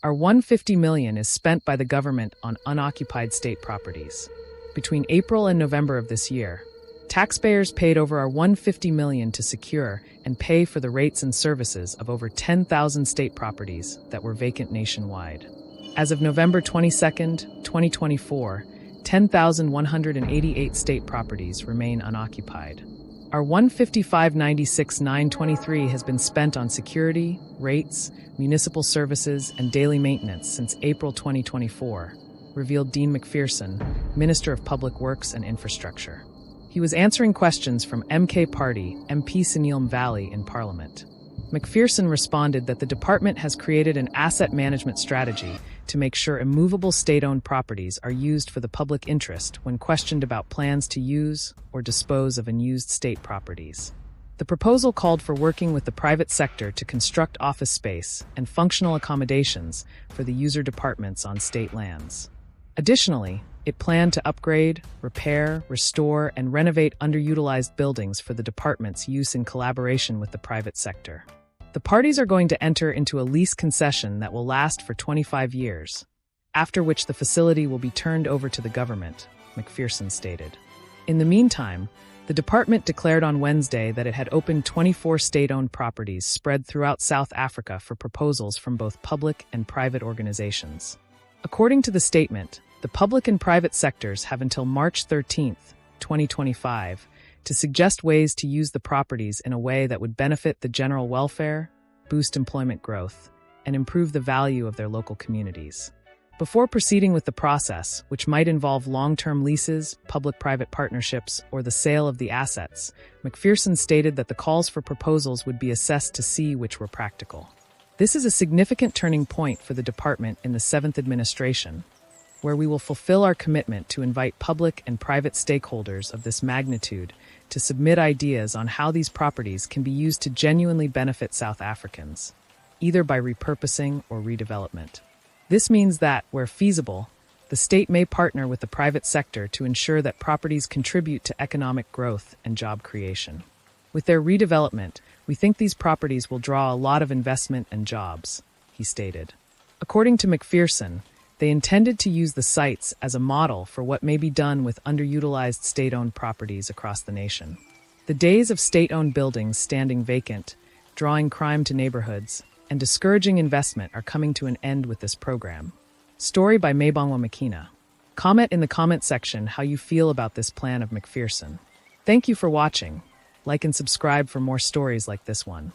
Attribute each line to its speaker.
Speaker 1: R150 million is spent by the government on unoccupied state properties. Between April and November of this year, taxpayers paid over R150 million to secure and pay for the rates and services of over 10,000 state properties that were vacant nationwide. As of November 22, 2024, 10,188 state properties remain unoccupied. R155-96-923 has been spent on security, rates, municipal services, and daily maintenance since April 2024, revealed Dean Macpherson, Minister of Public Works and Infrastructure. He was answering questions from MK Party MP Sunil Valley in Parliament. Macpherson responded that the department has created an asset management strategy to make sure immovable state-owned properties are used for the public interest when questioned about plans to use or dispose of unused state properties. The proposal called for working with the private sector to construct office space and functional accommodations for the user departments on state lands. Additionally, it planned to upgrade, repair, restore, and renovate underutilized buildings for the department's use in collaboration with the private sector. The parties are going to enter into a lease concession that will last for 25 years, after which the facility will be turned over to the government, Macpherson stated. In the meantime, the department declared on Wednesday that it had opened 24 state-owned properties spread throughout South Africa for proposals from both public and private organizations. According to the statement, the public and private sectors have until March 13, 2025, to suggest ways to use the properties in a way that would benefit the general welfare, boost employment growth, and improve the value of their local communities. Before proceeding with the process, which might involve long-term leases, public-private partnerships, or the sale of the assets, Macpherson stated that the calls for proposals would be assessed to see which were practical. This is a significant turning point for the department in the 7th administration, where we will fulfill our commitment to invite public and private stakeholders of this magnitude to submit ideas on how these properties can be used to genuinely benefit South Africans, either by repurposing or redevelopment. This means that, where feasible, the state may partner with the private sector to ensure that properties contribute to economic growth and job creation. With their redevelopment, we think these properties will draw a lot of investment and jobs, he stated. According to Macpherson, they intended to use the sites as a model for what may be done with underutilized state-owned properties across the nation. The days of state-owned buildings standing vacant, drawing crime to neighborhoods, and discouraging investment are coming to an end with this program. Story by Mabongwa Makina. Comment in the comment section how you feel about this plan of Macpherson. Thank you for watching. Like and subscribe for more stories like this one.